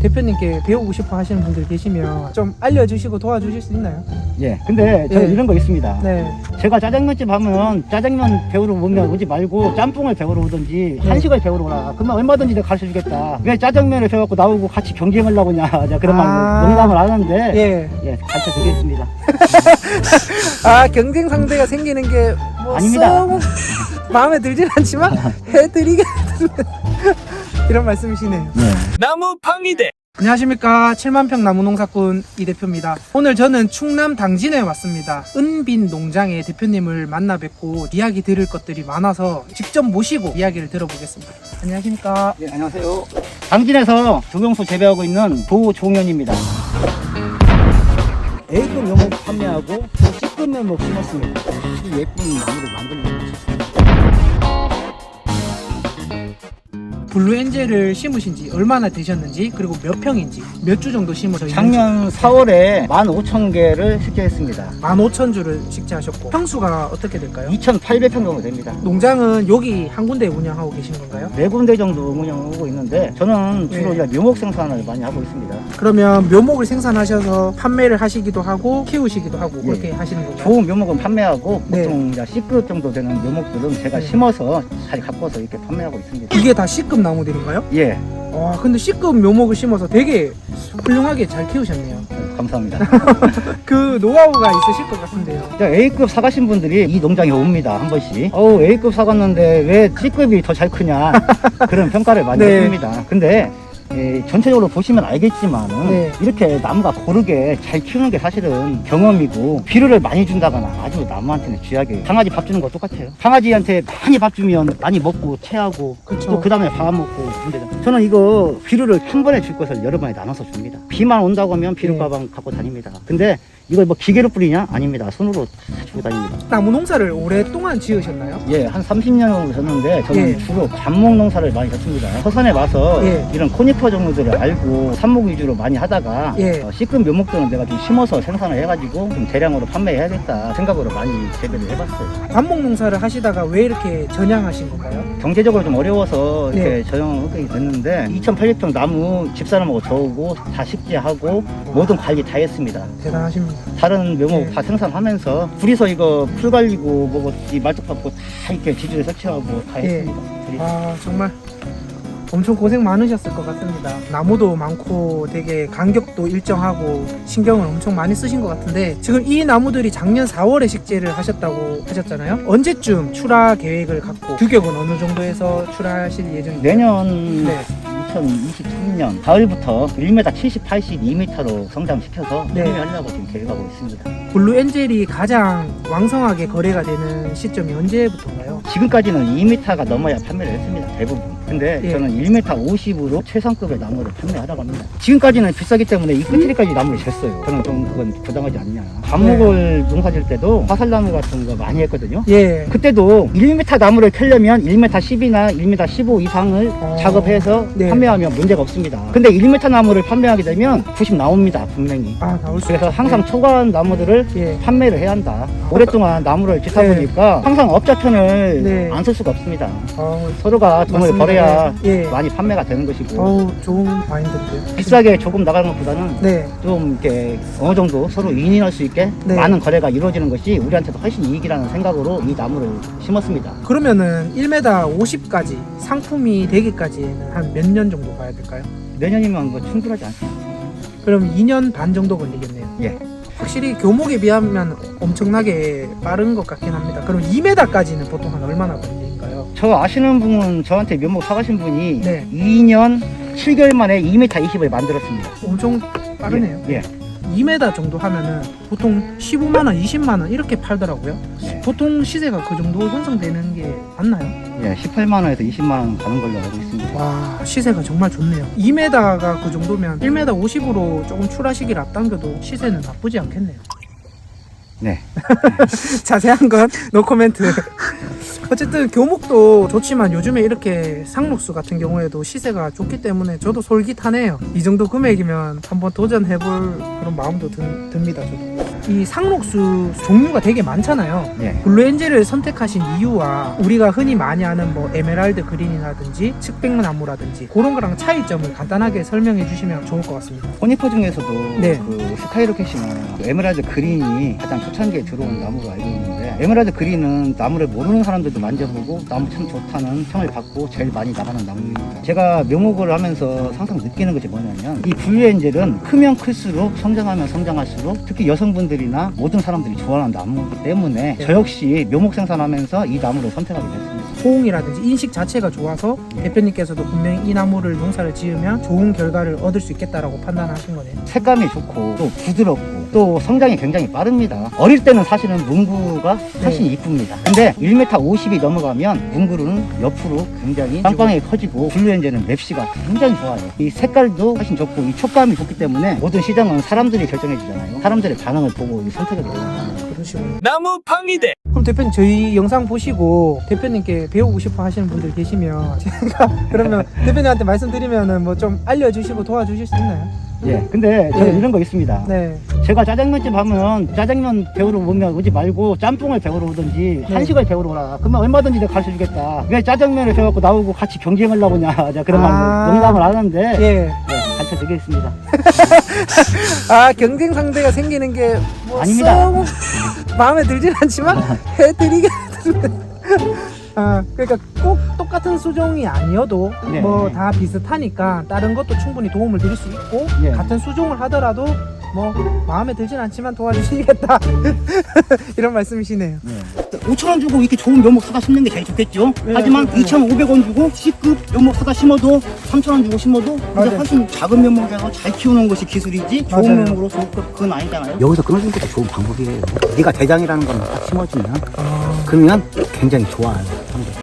대표님께 배우고 싶어 하시는 분들 계시면 좀 알려주시고 도와주실 수 있나요? 예. 근데 저는 예. 이런 거 있습니다. 네. 제가 짜장면집 하면 짜장면 배우러 오면 오지 말고 짬뽕을 배우러 오든지 한식을 배우러 오라. 그러면 얼마든지 내가 가르쳐 주겠다. 왜 짜장면을 배워갖고 나오고 같이 경쟁하려고 하냐. 제가 그런 말 농담을 하는데 예. 가르쳐 드리겠습니다. 아, 경쟁 상대가 생기는 게 뭐 아닙니다. 마음에 들진 않지만 해드리겠습니다. 이런 말씀이시네요. 네. 나무 팡이대. 안녕하십니까, 7만평 나무농사꾼 이 대표입니다. 오늘 저는 충남 당진에 왔습니다. 은빈 농장의 대표님을 만나 뵙고 이야기 들을 것들이 많아서 직접 모시고 이야기를 들어보겠습니다. 안녕하십니까. 예, 안녕하세요. 당진에서 조경수 재배하고 있는 도종현입니다. A급 묘목 판매하고 C급 묘목 심었습니다. 아주 예쁜 나무를 만들려고 했습니다. 블루엔젤을 심으신 지 얼마나 되셨는지, 그리고 몇 평인지, 몇 주 정도 심어져 있는지. 작년 4월에 15,000개를 식재했습니다. 15,000주를 식재하셨고 평수가 어떻게 될까요? 2,800평 정도 됩니다. 농장은 여기 한 군데 운영하고 계신 건가요? 4군데 정도 운영하고 있는데 저는 주로 네. 묘목 생산을 많이 하고 있습니다. 그러면 묘목을 생산하셔서 판매를 하시기도 하고 키우시기도 하고 예. 그렇게 하시는 건가요? 좋은 묘목은 판매하고 네. 보통 이제 C급 정도 되는 묘목들은 제가 네. 심어서 잘 가꿔서 이렇게 판매하고 있습니다. 이게 다 C급 나무들인가요? 예, 와, 근데 C급 묘목을 심어서 되게 훌륭하게 잘 키우셨네요. 감사합니다. 그 노하우가 있으실 것 같은데요. A급 사가신 분들이 이 농장에 옵니다, 한 번씩. A급 사갔는데 왜 C급이 더 잘 크냐 그런 평가를 많이 네. 해줍니다. 근데 전체적으로 보시면 알겠지만은 네. 이렇게 나무가 고르게 잘 키우는 게 사실은 경험이고 비료를 많이 준다거나 아주 나무한테는 쥐약이에요. 강아지 밥 주는 거 똑같아요. 강아지한테 많이 밥 주면 많이 먹고 체하고 그쵸. 또 그 다음에 밥 먹고 그런데 저는 이거 비료를 한 번에 줄 것을 여러 번에 나눠서 줍니다. 비만 온다고 하면 비료 네. 가방 갖고 다닙니다. 근데 이걸 뭐 기계로 뿌리냐? 아닙니다. 손으로 다 주고 다닙니다. 나무 농사를 오랫동안 지으셨나요? 예, 한 30년 정도 졌는데 저는 예. 주로 잡목 농사를 많이 졌습니다. 서산에 와서 예. 이런 코니퍼 종류들을 알고 삽목 위주로 많이 하다가 예. C급 묘목들은 내가 좀 심어서 생산을 해가지고 좀 대량으로 판매해야겠다 생각으로 많이 재배를 해봤어요. 관목 농사를 하시다가 왜 이렇게 전향하신 건가요? 경제적으로 좀 어려워서 이렇게 네. 전형을 하게 됐는데 2,800평 나무 집사람하고 저우고 다 식재하고 모든 관리 다 했습니다. 대단하십니다. 다른 묘목 네. 다 생산하면서 둘이서 이거 풀 관리고 뭐고 이 말뚝 받고 다 이렇게 지주에 설치하고 다 예. 했습니다. 아, 정말 엄청 고생 많으셨을 것 같습니다. 나무도 많고 되게 간격도 일정하고 신경을 엄청 많이 쓰신 것 같은데, 지금 이 나무들이 작년 4월에 식재를 하셨다고 하셨잖아요. 언제쯤 출하 계획을 갖고 규격은 어느 정도에서 출하하실 예정인가요? 내년 네. 2023년 가을부터 1m 70, 80, 2m로 성장시켜서 네. 판매하려고 지금 계획하고 있습니다. 블루엔젤이 가장 왕성하게 거래가 되는 시점이 언제부터인가요? 지금까지는 2m가 넘어야 판매를 했습니다. 대부분. 근데 예. 저는 1m 50으로 최상급의 나무를 판매하라고 합니다. 지금까지는 비싸기 때문에 이 끝트리까지 나무를 쟀어요. 저는 좀 그건 부당하지 않냐. 감목을 농사질 때도 화살나무 같은 거 많이 했거든요. 예. 그때도 1m 나무를 캐려면 1m 10이나 1m 15 이상을 작업해서 네. 판매하면 문제가 없습니다. 근데 1m 나무를 판매하게 되면 90 나옵니다, 분명히. 아, 나올 수 그래서 있죠. 항상 초과한 나무들을 예. 판매를 해야 한다. 오랫동안 나무를 짓다 네. 보니까 항상 업자 편을 네. 안 쓸 수가 없습니다. 어, 서로가 돈을 맞습니다. 벌어야 예. 많이 판매가 되는 것이고 어우, 좋은 마인드인데요. 비싸게 조금 나가는 것보다는 네. 좀 이렇게 어느 정도 서로 윈윈할 수 있게 네. 많은 거래가 이루어지는 것이 우리한테도 훨씬 이익이라는 생각으로 이 나무를 심었습니다. 그러면은 1m 50까지 상품이 되기까지는 한 몇 년 정도 가야 될까요? 내년이면 뭐 충분하지 않습니다. 그럼 2년 반 정도 걸리겠네요. 예. 확실히 교목에 비하면 엄청나게 빠른 것 같긴 합니다. 그럼 2m까지는 보통 한 얼마나 걸리는가요? 저 아시는 분은 저한테 묘목 사가신 분이 네. 2년 7개월 만에 2m 20을 만들었습니다. 엄청 빠르네요. 예. 2m 정도 하면은 보통 15만원, 20만원 이렇게 팔더라고요. 예. 보통 시세가 그 정도 형성되는 게 맞나요? 예, 18만원에서 20만원 가는 걸로 알고 있습니다. 와, 시세가 정말 좋네요. 2m가 그 정도면 1m 50으로 조금 출하시기를 앞당겨도 시세는 나쁘지 않겠네요. 네. 자세한 건 노코멘트. 어쨌든 교목도 좋지만 요즘에 이렇게 상록수 같은 경우에도 시세가 좋기 때문에 저도 솔깃하네요. 이 정도 금액이면 한번 도전해볼 그런 마음도 듭니다. 저도. 이 상록수 종류가 되게 많잖아요. 예. 블루엔젤을 선택하신 이유와 우리가 흔히 많이 아는 뭐 에메랄드 그린이라든지 측백나무라든지 그런 거랑 차이점을 간단하게 설명해 주시면 좋을 것 같습니다. 코니퍼 중에서도 네. 그 스카이로켓이나 에메랄드 그린이 가장 초창기에 들어온 나무로 알고 있는데, 에메랄드 그린은 나무를 모르는 사람들도 만져보고 나무 참 좋다는 평을 받고 제일 많이 나가는 나무입니다. 제가 묘목을 하면서 항상 느끼는 것이 뭐냐면, 이 블루엔젤은 크면 클수록 성장하면 성장할수록 특히 여성분들이나 모든 사람들이 좋아하는 나무이기 때문에 저 역시 묘목 생산하면서 이 나무를 선택하게 됐습니다. 호응이라든지 인식 자체가 좋아서 대표님께서도 분명히 이 나무를 농사를 지으면 좋은 결과를 얻을 수 있겠다라고 판단하신 거네요. 색감이 좋고 또 부드럽고 또 성장이 굉장히 빠릅니다. 어릴 때는 사실은 문구가 훨씬 이쁩니다. 근데 1m 50이 넘어가면 문구는 옆으로 굉장히 빵빵하게 커지고, 블루엔젤은 맵시가 굉장히 좋아요. 이 색깔도 훨씬 좋고 이 촉감이 좋기 때문에 모든 시장은 사람들이 결정해 주잖아요. 사람들의 반응을 보고 선택을 해요. 그러시군요. 나무 팡이대. 그럼 대표님 저희 영상 보시고 대표님께 배우고 싶어 하시는 분들 계시면 제가 그러면 대표님한테 말씀드리면은 뭐 좀 알려주시고 도와주실 수 있나요? 예, 근데 저는 네. 이런 거 있습니다. 네. 제가 짜장면집 하면 짜장면 배우러 오면 오지 말고 짬뽕을 배우러 오든지 네. 한식을 배우러 오라. 그러면 얼마든지 내가 가르쳐 주겠다. 왜 짜장면을 배워갖고 나오고 같이 경쟁하려고 하냐. 제가 그런 말 농담을 하는데 예. 네, 가르쳐 드리겠습니다. 아 경쟁 상대가 생기는 게뭐 아닙니다. 마음에 들진 않지만 해드리겠습니다. 아 그러니까 꼭 똑같은 수종이 아니어도 네. 뭐 다 비슷하니까 다른 것도 충분히 도움을 드릴 수 있고 예. 같은 수종을 하더라도 뭐 마음에 들진 않지만 도와주시겠다 이런 말씀이시네요. 네. 5,000원 주고 이렇게 좋은 묘목 사다 심는 게 제일 좋겠죠. 네, 하지만 네. 2,500원 주고 C급 묘목 사다 심어도 3,000원 주고 심어도 맞아요. 근데 훨씬 작은 묘목에서 잘 키우는 것이 기술이지, 좋은 맞아요. 묘목으로 소급 그건 아니잖아요. 여기서 끊어주는 것도 좋은 방법이에요. 네가 대장이라는 걸 딱 심어주면 그러면 굉장히 좋아요.